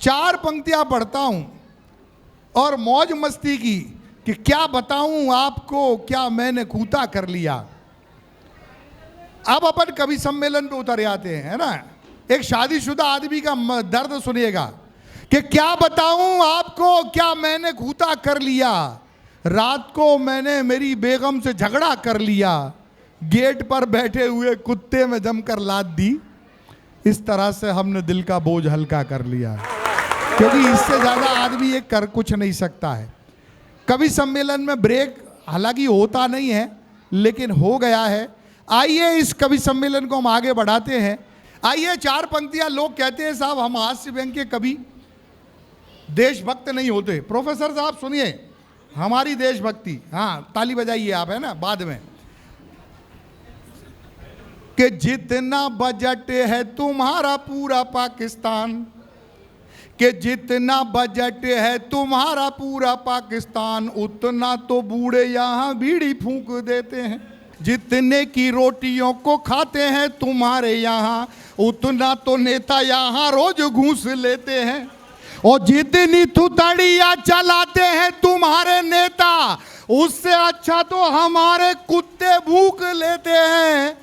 4 पंक्तियां पढ़ता हूं और मौज मस्ती की कि क्या बताऊं आपको क्या मैंने कूता कर लिया। अब अपन कवि सम्मेलन पे उतर आते हैं, है ना। एक शादीशुदा आदमी का दर्द सुनिएगा कि क्या बताऊं आपको क्या मैंने कूता कर लिया। रात को मैंने मेरी बेगम से झगड़ा कर लिया, गेट पर बैठे हुए कुत्ते में जमकर लात दी। इस तरह से हमने दिल का बोझ हल्का कर लिया। क्योंकि इससे ज्यादा आदमी ये कर कुछ नहीं सकता है। कवि सम्मेलन में ब्रेक हालांकि होता नहीं है, लेकिन हो गया है। आइए इस कवि सम्मेलन को हम आगे बढ़ाते हैं। आइए 4 पंक्तियां। लोग कहते हैं साहब हम हास्य व्यंग के कवि देशभक्त नहीं होते। प्रोफेसर साहब सुनिए, हमारी देशभक्ति, हाँ ताली बजाइए आप, है ना, बाद में, कि जितना बजट है तुम्हारा पूरा पाकिस्तान, कि जितना बजट है तुम्हारा पूरा पाकिस्तान, उतना तो बूढ़े यहाँ बीड़ी फूंक देते हैं। जितने की रोटियों को खाते हैं तुम्हारे यहाँ, उतना तो नेता यहाँ रोज घूस लेते हैं। और जितनी थुतड़ियाँ चलाते हैं तुम्हारे नेता, उससे अच्छा तो हमारे कुत्ते भूख लेते हैं।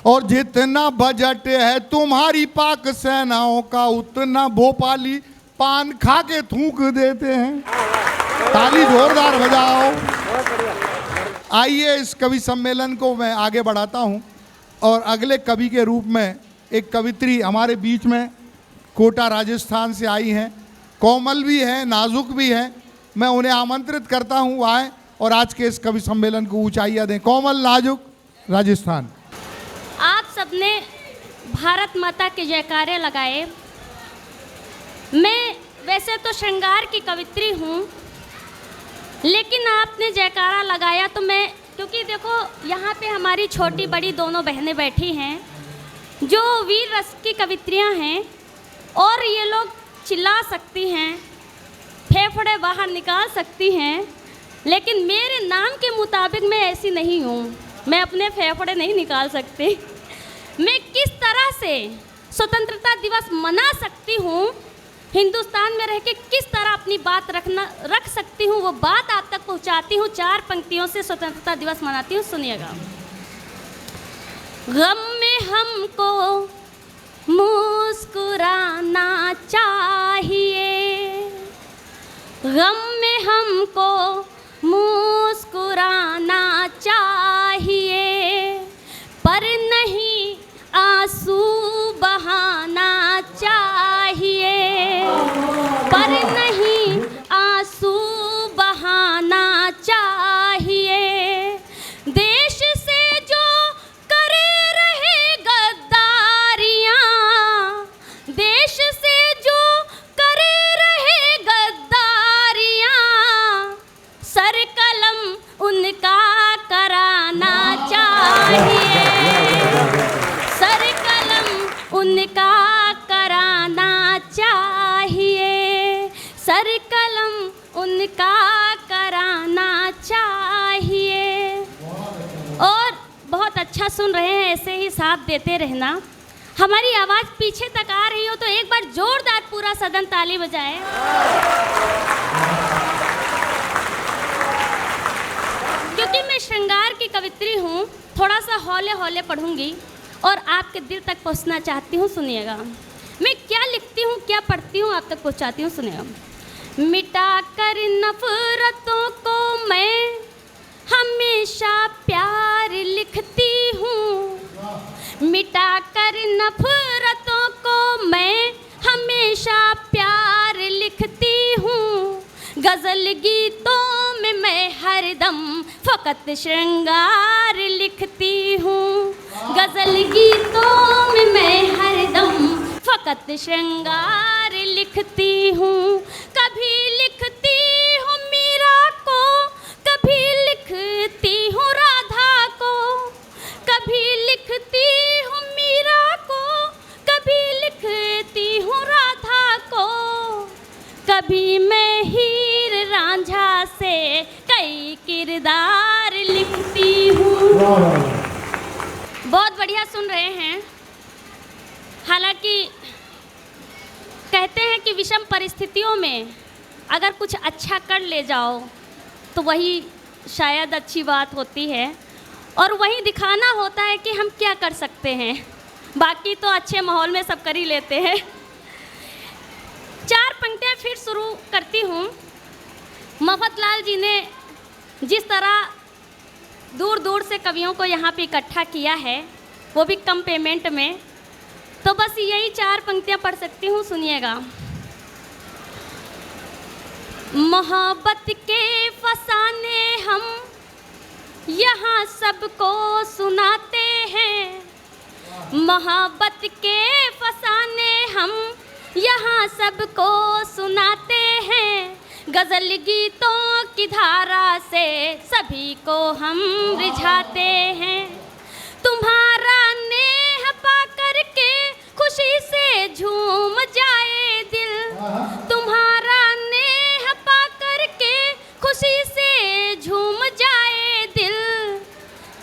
और जितना बजट है तुम्हारी पाक सेनाओं का, उतना भोपाली पान खा के थूक देते हैं। ताली जोरदार बजाओ। आइए इस कवि सम्मेलन को मैं आगे बढ़ाता हूं और अगले कवि के रूप में एक कवित्री हमारे बीच में कोटा राजस्थान से आई हैं। कोमल भी है, नाजुक भी है। मैं उन्हें आमंत्रित करता हूं आए और आज के इस कवि सम्मेलन को ऊंचाइयां दें। कोमल, नाजुक, राजस्थान। आप सबने भारत माता के जयकारे लगाए। मैं वैसे तो श्रृंगार की कवित्री हूँ, लेकिन आपने जयकारा लगाया तो मैं, क्योंकि देखो यहाँ पे हमारी छोटी बड़ी दोनों बहनें बैठी हैं जो वीर रस की कवित्रियाँ हैं, और ये लोग चिल्ला सकती हैं, फेफड़े बाहर निकाल सकती हैं, लेकिन मेरे नाम के मुताबिक मैं ऐसी नहीं हूँ। मैं अपने फेफड़े नहीं निकाल सकती। मैं किस तरह से स्वतंत्रता दिवस मना सकती हूँ, हिंदुस्तान में रह के किस तरह अपनी बात रख सकती हूँ, वो बात आप तक पहुँचाती हूँ। 4 पंक्तियों से स्वतंत्रता दिवस मनाती हूँ, सुनिएगा। गम में हमको मुस्कुराना चाहिए, गम में हमको मुस्कुराना चाहिए, पर नहीं आंसू बहाना चाहिए, पर नहीं आंसू बहाना चाहिए। देश से जो कर रहे गद्दारियाँ, देश से जो कर रहे गद्दारियाँ, सर कलम उनका कराना चाहिए, सर कलम उनका कराना चाहिए, सर कलम उनका कराना चाहिए। और बहुत अच्छा सुन रहे हैं, ऐसे ही साथ देते रहना। हमारी आवाज़ पीछे तक आ रही हो तो एक बार जोरदार पूरा सदन ताली बजाए। क्योंकि मैं श्रृंगार की कवित्री हूँ, थोड़ा सा हौले हौले पढ़ूंगी और आपके दिल तक पहुँचना चाहती हूँ, सुनिएगा। मैं क्या लिखती हूँ, क्या पढ़ती हूँ, आप तक पहुँचाती हूँ, सुनिएगा। मिटा कर नफरतों को मैं हमेशा प्यार लिखती हूँ, मिटा कर नफरतों को मैं हमेशा प्यार लिखती हूँ। गज़ल गीतों में मैं हरदम फ़कत श्रृंगार लिखती हूँ, गज़ल गीतों में मैं हरदम फ़कत श्रृंगार लिखती हूँ। कभी लिखती हूँ मीरा को, कभी लिखती हूँ राधा को, कभी लिखती हूँ मीरा को, कभी लिखती हूँ राधा को, कभी मैं हीर रांझा से कई किरदार लिखती हूँ। बहुत बढ़िया सुन रहे हैं। हालांकि कहते हैं कि विषम परिस्थितियों में अगर कुछ अच्छा कर ले जाओ तो वही शायद अच्छी बात होती है, और वही दिखाना होता है कि हम क्या कर सकते हैं। बाकी तो अच्छे माहौल में सब कर ही लेते हैं। 4 पंक्तियाँ फिर शुरू करती हूँ। मफतलाल जी ने जिस तरह दूर दूर से कवियों को यहाँ पे इकट्ठा किया है, वो भी कम पेमेंट में, तो बस यही 4 पंक्तियाँ पढ़ सकती हूँ, सुनिएगा। मोहब्बत के फसाने हम यहाँ सबको सुनाते हैं, मोहब्बत के फसाने हम यहाँ सबको सुनाते हैं, गज़ल गीतों की धारा से सभी को हम रिझाते हैं। तुम्हारा नेह पा करके खुशी से झूम जाए दिल, तुम्हारा नेह पा करके खुशी से झूम जाए दिल,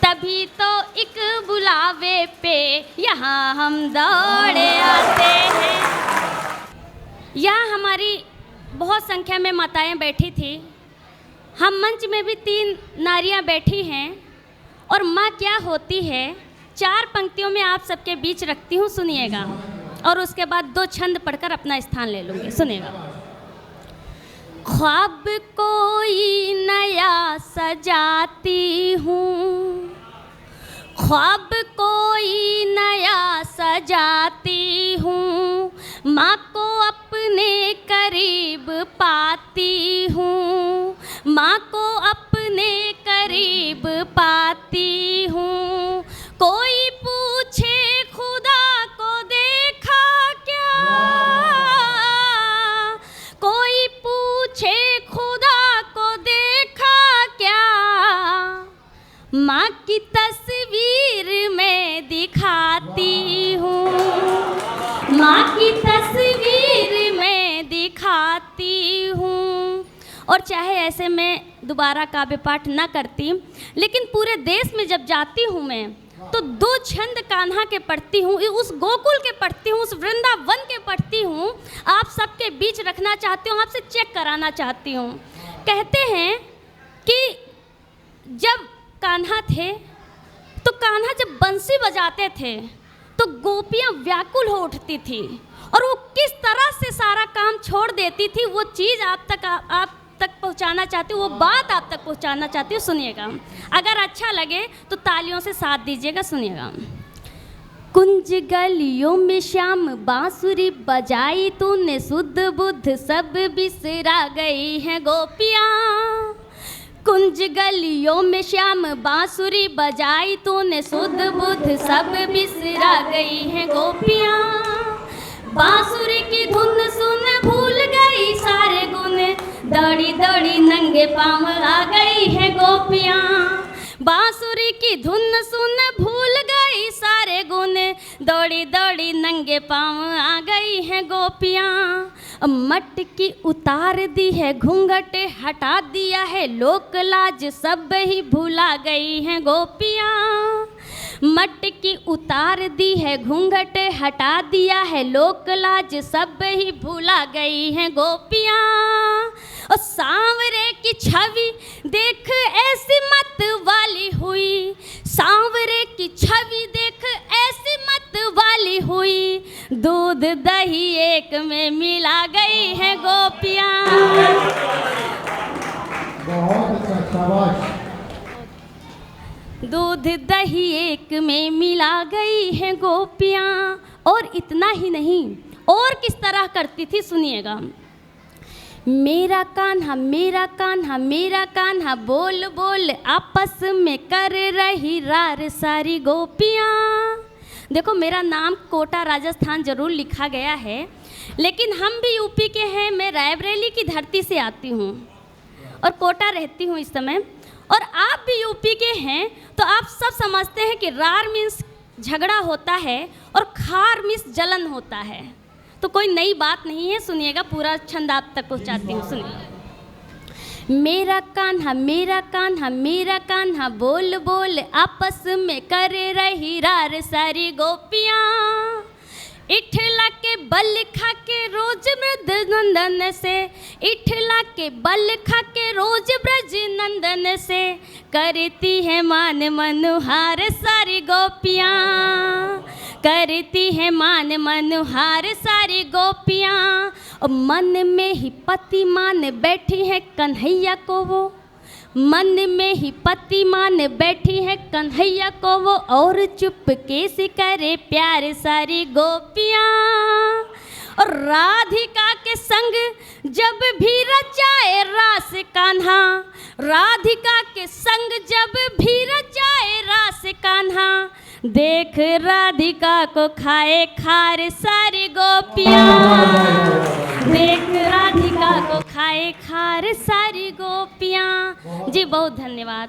तभी तो एक बुलावे पे यहाँ हम दौड़े आते हैं। यहाँ हमारी बहुत संख्या में माताएं बैठी थी। हम मंच में भी 3 नारियां बैठी हैं, और माँ क्या होती है 4 पंक्तियों में आप सबके बीच रखती हूँ, सुनिएगा, और उसके बाद 2 छंद पढ़कर अपना स्थान ले लूँगी, सुनिएगा। ख्वाब कोई नया सजाती हूँ, ख्वाब कोई नया सजाती हूँ, माँ को अपने करीब पाती हूँ, माँ को अपने करीब पाती हूँ। कोई पूछे खुदा को देखा क्या, कोई पूछे खुदा को देखा क्या, माँ की तस्वीर में दिखाती हूँ, माँ की तस्वीर में दिखाती हूँ। और चाहे ऐसे मैं दोबारा काव्य पाठ ना करती, लेकिन पूरे देश में जब जाती हूँ मैं तो 2 छंद कान्हा के पढ़ती हूँ, उस गोकुल के पढ़ती हूँ, उस वृंदावन के पढ़ती हूँ। आप सबके बीच रखना चाहती हूँ, आपसे चेक कराना चाहती हूँ। कहते हैं कि जब कान्हा थे तो कान्हा जब बंसी बजाते थे तो गोपियाँ व्याकुल हो उठती थी, और वो किस तरह से सारा काम छोड़ देती थी, वो चीज़ आप तक पहुंचाना चाहती हूँ, वो बात आप तक पहुंचाना चाहती हूँ, सुनिएगा। अगर अच्छा लगे तो तालियों से साथ दीजिएगा, सुनिएगा। कुंज गलियों में श्याम बांसुरी बजाई तूने, शुद्ध बुद्ध सब बिसरा गई हैं गोपियाँ। कुंज गलियों में श्याम बांसुरी बजाई तूने, शुद्ध बुद्ध सब बिसरा गई हैं गोपियाँ। बांसुरी की धुन सुन भूल गई सारे गुण, दौड़ी दौड़ी नंगे पाँव आ गई है गोपियाँ। बांसुरी की धुन सुन भूल गई सारे गुण, दौड़ी दौड़ी नंगे पाँव आ गई हैं गोपियाँ। मटकी उतार दी है घूंघट हटा दिया है, लोक लाज सब ही भुला गई हैं गोपियाँ। मटकी उतार दी है घूंघट हटा दिया है, लोक लाज सब ही भुला गई हैं गोपियाँ। और सांवरे की छवि देख ऐसी मत वाली हुई, सांवरे की छवि देख ऐसी मत वाली हुई, दूध दही एक में मिला गई है गोपियाँ। बहुत अच्छा, शाबाश। दूध दही एक में मिला गई है गोपियाँ। और इतना ही नहीं, और किस तरह करती थी, सुनिएगा। मेरा कान्हा मेरा कान्हा मेरा कान्हा बोल बोल आपस में कर रही रार सारी गोपियाँ। देखो, मेरा नाम कोटा राजस्थान ज़रूर लिखा गया है, लेकिन हम भी यूपी के हैं। मैं रायबरेली की धरती से आती हूँ और कोटा रहती हूँ इस समय, और आप भी यूपी के हैं, तो आप सब समझते हैं कि रार मीन्स झगड़ा होता है और खार मीन्स जलन होता है। तो कोई नई बात नहीं है, सुनिएगा, पूरा छंद आप तक पहुँचाती हूँ, सुनिए। मेरा कान्हा मेरा कान्हा मेरा कान्हा बोल बोल आपस में कर रही रार सारी गोपियाँ। इठला के बल खा के रोज ब्रज नंदन से, इठला के बल खा के रोज ब्रज नंदन से, करती है मान मनुहार सारी गोपियाँ, करती है मान मनुहार सारी गोपियाँ। और मन में ही पति मान बैठी है कन्हैया को वो, मन में ही पति मान बैठी है कन्हैया को वो, और चुपके से करे प्यार सारी गोपियाँ। और राधिका के संग जब भी रचाए रास कान्हा, राधिका के संग जब भी रचाए रास कान्हा, देख राधिका को खाए खार सारी गोपियाँ, देख राधिका को खाए खार सारी गोपियाँ। जी बहुत धन्यवाद।